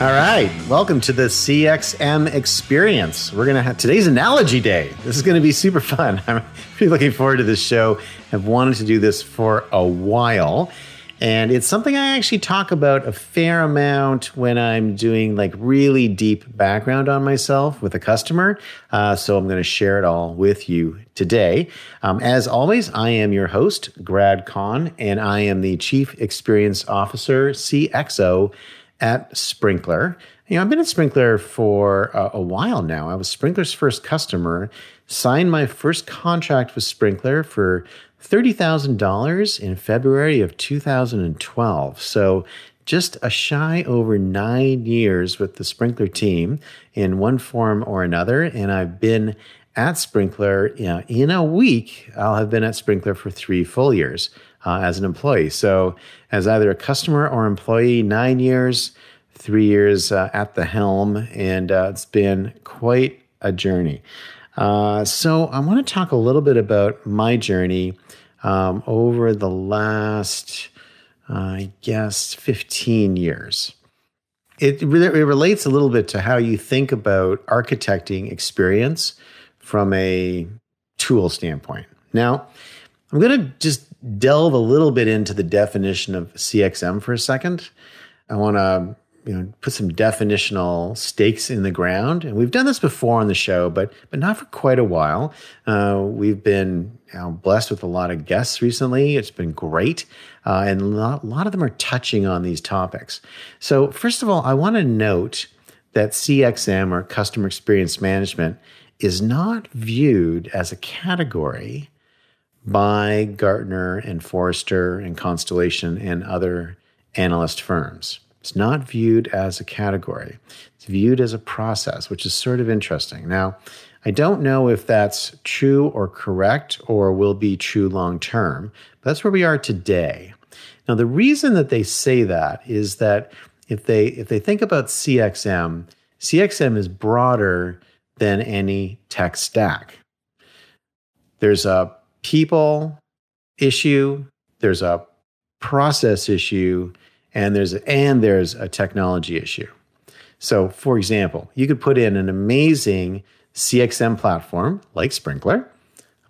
All right, welcome to the CXM experience. We're gonna have today's analogy day. This is gonna be super fun. I'm really looking forward to this show. I've wanted to do this for a while, and it's something I actually talk about a fair amount when I'm doing like really deep background on myself with a customer. So I'm gonna share it all with you today. As always, I am your host, Grad Kahn, and I am the Chief Experience Officer, CXO, at Sprinklr. I've been at Sprinklr for a while now. I was Sprinklr's first customer, signed my first contract with Sprinklr for $30,000 in February of 2012. So just a shy over 9 years with the Sprinklr team in one form or another. And I've been at Sprinklr, in a week, I'll have been at Sprinklr for 3 full years. As an employee. So as either a customer or employee, 9 years, 3 years at the helm, and it's been quite a journey. So I want to talk a little bit about my journey over the last, 15 years. It relates a little bit to how you think about architecting experience from a tool standpoint. Now, I'm going to just delve a little bit into the definition of CXM for a second. I want to put some definitional stakes in the ground. And we've done this before on the show, but not for quite a while. We've been blessed with a lot of guests recently. It's been great. And a lot of them are touching on these topics. So first of all, I want to note that CXM, or Customer Experience Management, is not viewed as a category by Gartner and Forrester and Constellation and other analyst firms. It's not viewed as a category. It's viewed as a process, which is sort of interesting. Now, I don't know if that's true or correct or will be true long-term, but that's where we are today. Now, the reason that they say that is that if they think about CXM, CXM is broader than any tech stack. There's a people issue, there's a process issue, and there's a technology issue. So, for example, you could put in an amazing CXM platform like Sprinklr,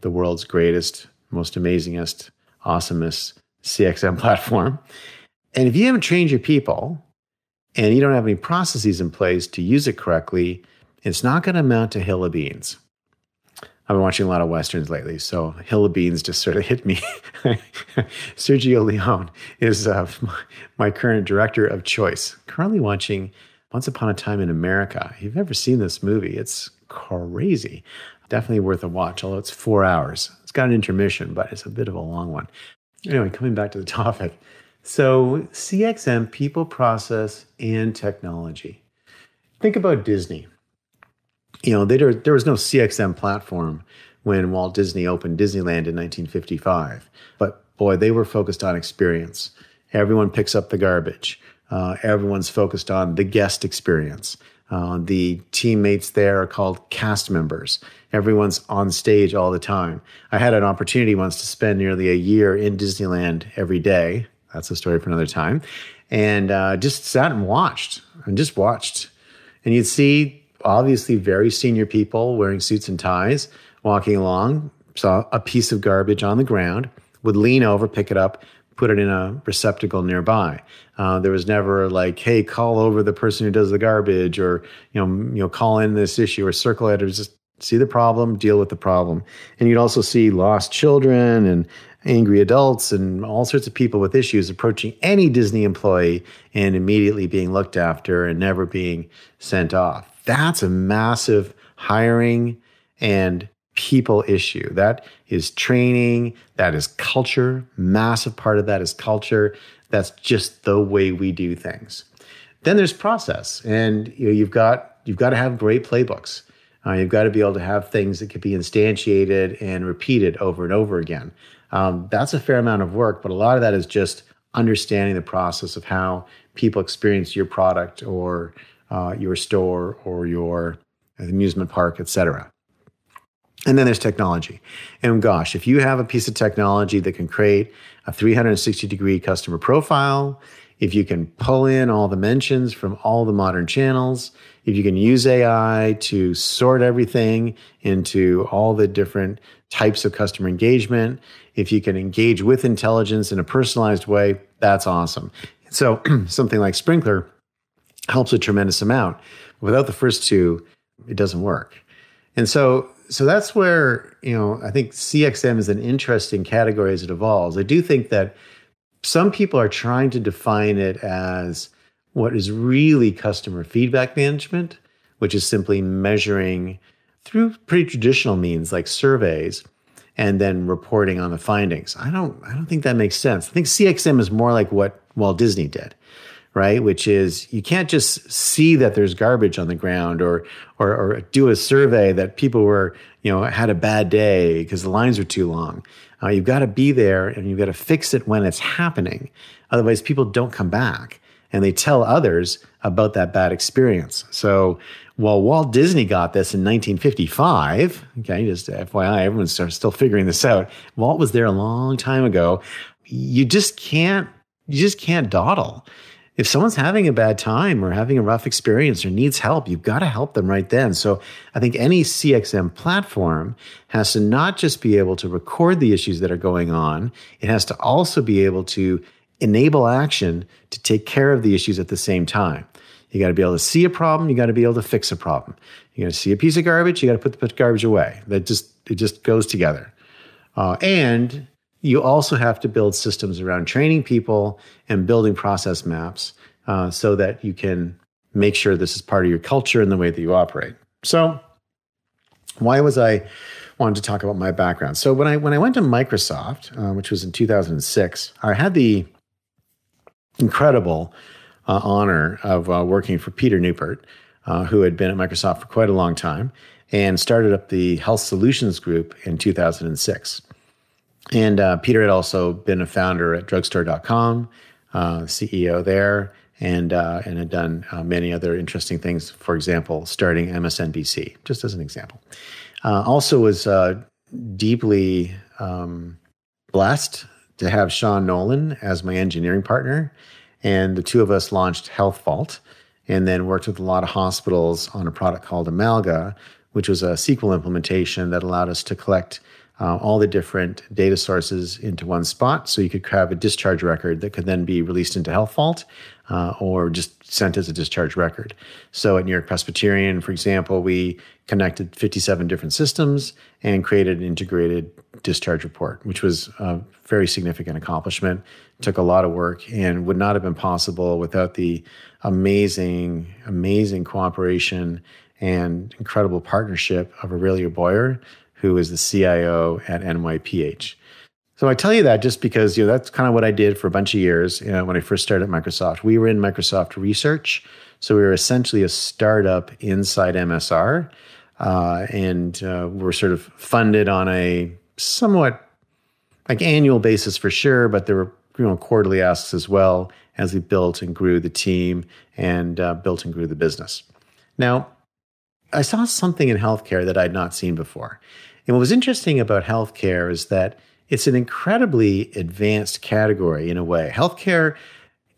the world's greatest, most amazingest, awesomest CXM platform. And if you haven't trained your people and you don't have any processes in place to use it correctly, it's not going to amount to hill of beans. I've been watching a lot of Westerns lately, so Hill of Beans just sort of hit me. Sergio Leone is my current director of choice. Currently watching Once Upon a Time in America. If you've ever seen this movie, it's crazy. Definitely worth a watch, although it's 4 hours. It's got an intermission, but it's a bit of a long one. Anyway, coming back to the topic. So CXM, people, process, and technology. Think about Disney. There was no CXM platform when Walt Disney opened Disneyland in 1955. But boy, they were focused on experience. Everyone picks up the garbage. Everyone's focused on the guest experience. The teammates there are called cast members. Everyone's on stage all the time. I had an opportunity once to spend nearly a year in Disneyland every day. That's a story for another time. And just sat and watched. And you'd see obviously very senior people wearing suits and ties, walking along, saw a piece of garbage on the ground, would lean over, pick it up, put it in a receptacle nearby. There was never like, hey, call over the person who does the garbage, or call in this issue, or circle it. It was just see the problem, deal with the problem. And you'd also see lost children and angry adults and all sorts of people with issues approaching any Disney employee and immediately being looked after and never being sent off. That's a massive hiring and people issue. That is training. That is culture. Massive part of that is culture. That's just the way we do things. Then there's process, and you've got to have great playbooks. You've got to be able to have things that could be instantiated and repeated over and over again. That's a fair amount of work, but a lot of that is just understanding the process of how people experience your product or your store or your amusement park, etc. And then there's technology. And gosh, if you have a piece of technology that can create a 360-degree customer profile, if you can pull in all the mentions from all the modern channels, if you can use AI to sort everything into all the different types of customer engagement, if you can engage with intelligence in a personalized way, that's awesome. So something like Sprinkler helps a tremendous amount. Without the first two, it doesn't work. And so that's where, I think CXM is an interesting category as it evolves. I do think that some people are trying to define it as what is really customer feedback management, which is simply measuring through pretty traditional means like surveys and then reporting on the findings. I don't think that makes sense. I think CXM is more like what Walt Disney did, right? Which is you can't just see that there's garbage on the ground or do a survey that people were, had a bad day because the lines are too long. You've got to be there and you've got to fix it when it's happening. Otherwise, people don't come back and they tell others about that bad experience. So while Walt Disney got this in 1955, okay, just FYI, everyone's still figuring this out. Walt was there a long time ago. You just can't dawdle. If someone's having a bad time or having a rough experience or needs help, you've got to help them right then. So I think any CXM platform has to not just be able to record the issues that are going on, it has to also be able to enable action to take care of the issues at the same time. You got to be able to see a problem, you got to be able to fix a problem. You got to see a piece of garbage, you got to put the garbage away. It just goes together. And you also have to build systems around training people and building process maps so that you can make sure this is part of your culture and the way that you operate. So why was I wanted to talk about my background? So when I went to Microsoft, which was in 2006, I had the incredible honor of working for Peter Newport, who had been at Microsoft for quite a long time and started up the Health Solutions Group in 2006. And Peter had also been a founder at drugstore.com, CEO there, and had done many other interesting things, for example, starting MSNBC, just as an example. Also was deeply blessed to have Sean Nolan as my engineering partner. And the two of us launched Health Vault and then worked with a lot of hospitals on a product called Amalga, which was a SQL implementation that allowed us to collect all the different data sources into one spot. So you could have a discharge record that could then be released into Health Vault or just sent as a discharge record. So at New York Presbyterian, for example, we connected 57 different systems and created an integrated discharge report, which was a very significant accomplishment. It took a lot of work and would not have been possible without the amazing, amazing cooperation and incredible partnership of Aurelia Boyer, who is the CIO at NYPH. So I tell you that just because that's kind of what I did for a bunch of years when I first started at Microsoft. We were in Microsoft Research, so we were essentially a startup inside MSR, and we're sort of funded on a somewhat like annual basis for sure, but there were quarterly asks as well as we built and grew the team and built and grew the business. Now, I saw something in healthcare that I'd not seen before. And what was interesting about healthcare is that it's an incredibly advanced category in a way. Healthcare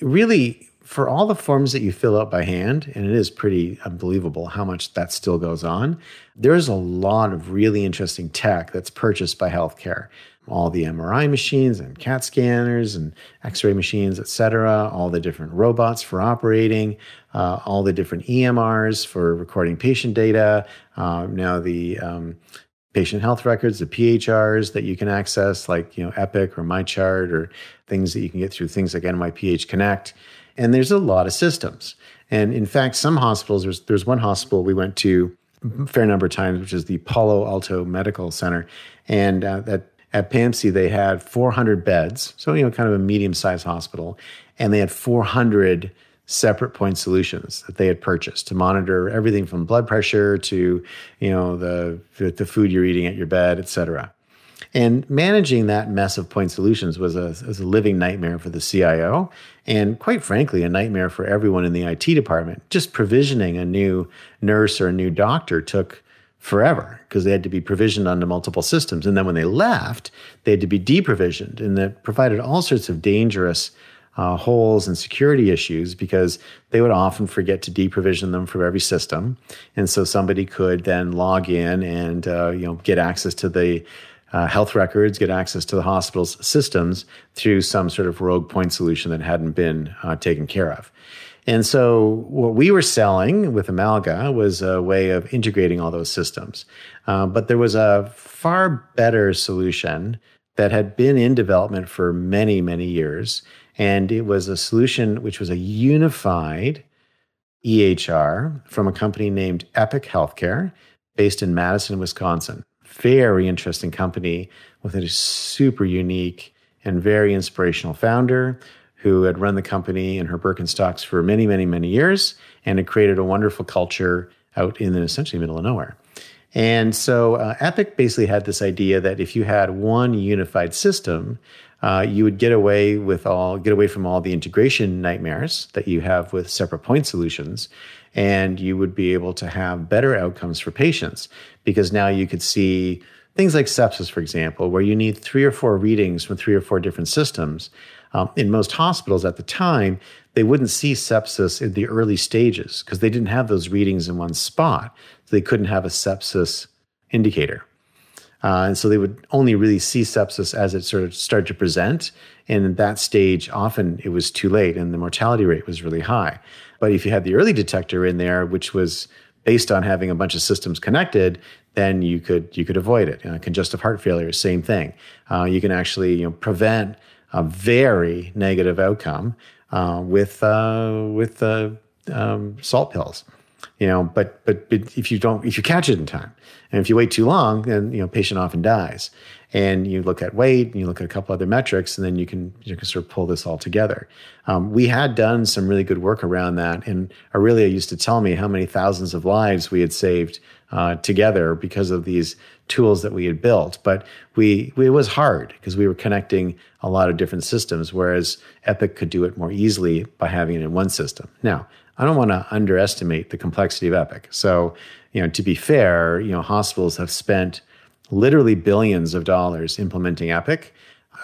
really, for all the forms that you fill out by hand, and it is pretty unbelievable how much that still goes on, there's a lot of really interesting tech that's purchased by healthcare. All the MRI machines and CAT scanners and X-ray machines, et cetera, all the different robots for operating, all the different EMRs for recording patient data, now the patient health records, the PHRs that you can access, like Epic or MyChart, or things that you can get through things like NYPH Connect. And there's a lot of systems. And in fact, some hospitals, there's one hospital we went to a fair number of times, which is the Palo Alto Medical Center. And at PAMC, they had 400 beds, so kind of a medium-sized hospital, and they had 400 separate point solutions that they had purchased to monitor everything from blood pressure to the food you're eating at your bed, et cetera. And managing that mess of point solutions was a living nightmare for the CIO, and quite frankly, a nightmare for everyone in the IT department. Just provisioning a new nurse or a new doctor took forever because they had to be provisioned onto multiple systems. And then when they left, they had to be deprovisioned, and that provided all sorts of dangerous holes and security issues because they would often forget to deprovision them from every system. And so somebody could then log in and get access to the health records, get access to the hospital's systems through some sort of rogue point solution that hadn't been taken care of. And so what we were selling with Amalga was a way of integrating all those systems. But there was a far better solution that had been in development for many, many years. And it was a solution which was a unified EHR from a company named Epic Healthcare based in Madison, Wisconsin. Very interesting company with a super unique and very inspirational founder who had run the company in her Birkenstocks for many, many, many years and had created a wonderful culture out in the essentially middle of nowhere. And so Epic basically had this idea that if you had one unified system, you would get away from all the integration nightmares that you have with separate point solutions, and you would be able to have better outcomes for patients because now you could see things like sepsis, for example, where you need 3 or 4 readings from 3 or 4 different systems. In most hospitals at the time, they wouldn't see sepsis in the early stages because they didn't have those readings in one spot. So they couldn't have a sepsis indicator. And so they would only really see sepsis as it sort of started to present. And at that stage, often it was too late and the mortality rate was really high. But if you had the early detector in there, which was based on having a bunch of systems connected, then you could avoid it. Congestive heart failure, same thing. You can actually prevent a very negative outcome with salt pills. But if you catch it in time, and if you wait too long, then patient often dies. And you look at weight, and you look at a couple other metrics, and then you can sort of pull this all together. We had done some really good work around that, and Aurelia used to tell me how many thousands of lives we had saved together because of these tools that we had built. But it was hard because we were connecting a lot of different systems, whereas Epic could do it more easily by having it in one system. Now, I don't want to underestimate the complexity of Epic. So, to be fair, hospitals have spent literally billions of dollars implementing Epic.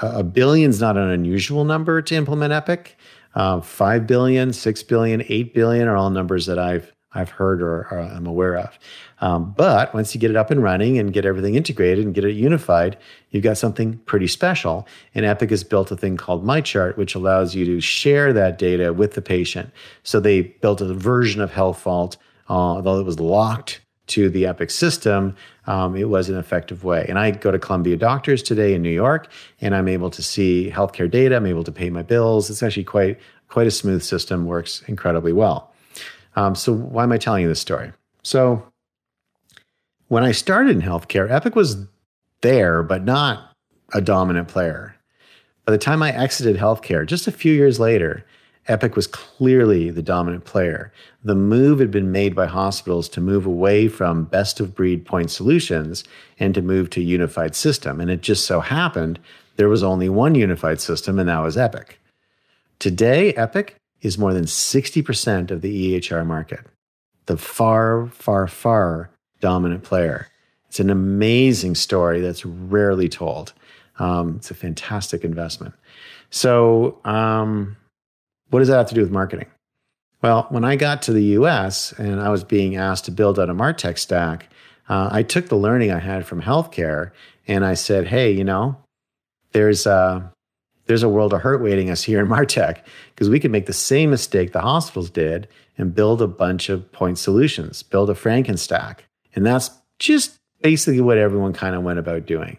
A billion's not an unusual number to implement Epic. 5 billion, 6 billion, 8 billion are all numbers that I've heard or I'm aware of. But once you get it up and running and get everything integrated and get it unified, you've got something pretty special. And Epic has built a thing called MyChart, which allows you to share that data with the patient. So they built a version of Health Vault, although it was locked to the Epic system, it was an effective way. And I go to Columbia Doctors today in New York, and I'm able to see healthcare data. I'm able to pay my bills. It's actually quite a smooth system, works incredibly well. So why am I telling you this story? So when I started in healthcare, Epic was there, but not a dominant player. By the time I exited healthcare, just a few years later, Epic was clearly the dominant player. The move had been made by hospitals to move away from best-of-breed point solutions and to move to a unified system. And it just so happened there was only one unified system, and that was Epic. Today, Epic is more than 60% of the EHR market, the far, far, far dominant player. It's an amazing story that's rarely told. It's a fantastic investment. So, what does that have to do with marketing? Well, when I got to the US and I was being asked to build out a MarTech stack, I took the learning I had from healthcare and I said, hey, there's a world of hurt waiting us here in MarTech because we could make the same mistake the hospitals did and build a bunch of point solutions, build a Frankenstack. And that's just basically what everyone kind of went about doing.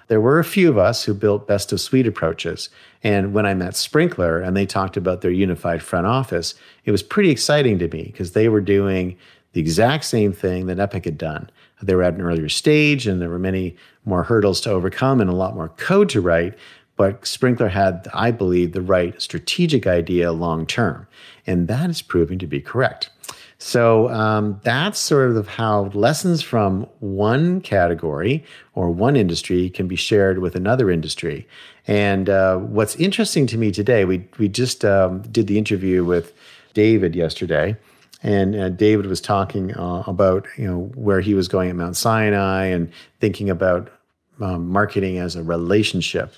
There were a few of us who built best of suite approaches. And when I met Sprinkler and they talked about their unified front office, it was pretty exciting to me because they were doing the exact same thing that Epic had done. They were at an earlier stage and there were many more hurdles to overcome and a lot more code to write. But Sprinkler had, I believe, the right strategic idea long term. And that is proving to be correct. So that's sort of how lessons from one category or one industry can be shared with another industry. And what's interesting to me today, we just did the interview with David yesterday, and David was talking about where he was going at Mount Sinai and thinking about marketing as a relationship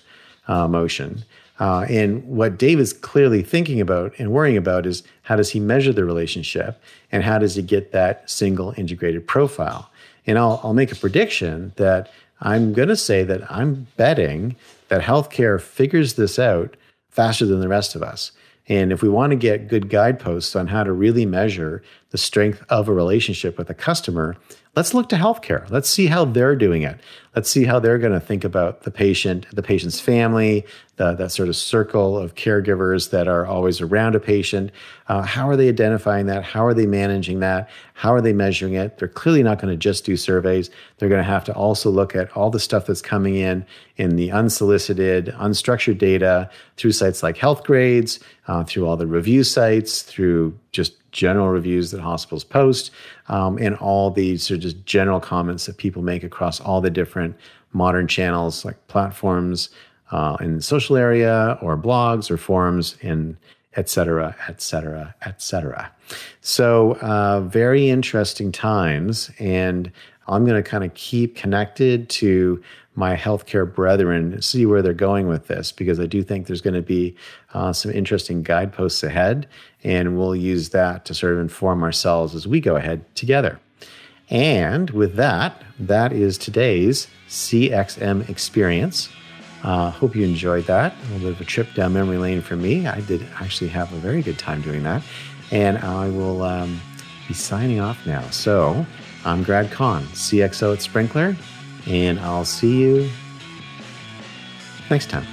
motion. And what Dave is clearly thinking about and worrying about is how does he measure the relationship and how does he get that single integrated profile? And I'll make a prediction that I'm going to say that I'm betting that healthcare figures this out faster than the rest of us. And if we want to get good guideposts on how to really measure the strength of a relationship with a customer, let's look to healthcare. Let's see how they're doing it. Let's see how they're going to think about the patient, the patient's family, that sort of circle of caregivers that are always around a patient. How are they identifying that? How are they managing that? How are they measuring it? They're clearly not going to just do surveys. They're going to have to also look at all the stuff that's coming in the unsolicited, unstructured data through sites like Healthgrades, through all the review sites, through just general reviews that hospitals post, and all these sort of just general comments that people make across all the different modern channels like platforms in the social area or blogs or forums and et cetera, et cetera, et cetera. So very interesting times. And I'm going to kind of keep connected to my healthcare brethren, see where they're going with this, because I do think there's going to be some interesting guideposts ahead, and we'll use that to sort of inform ourselves as we go ahead together. And with that, that is today's CXM experience. Hope you enjoyed that. A little bit of a trip down memory lane for me. I did actually have a very good time doing that. And I will be signing off now. So I'm Grad Kahn, CXO at Sprinkler, and I'll see you next time.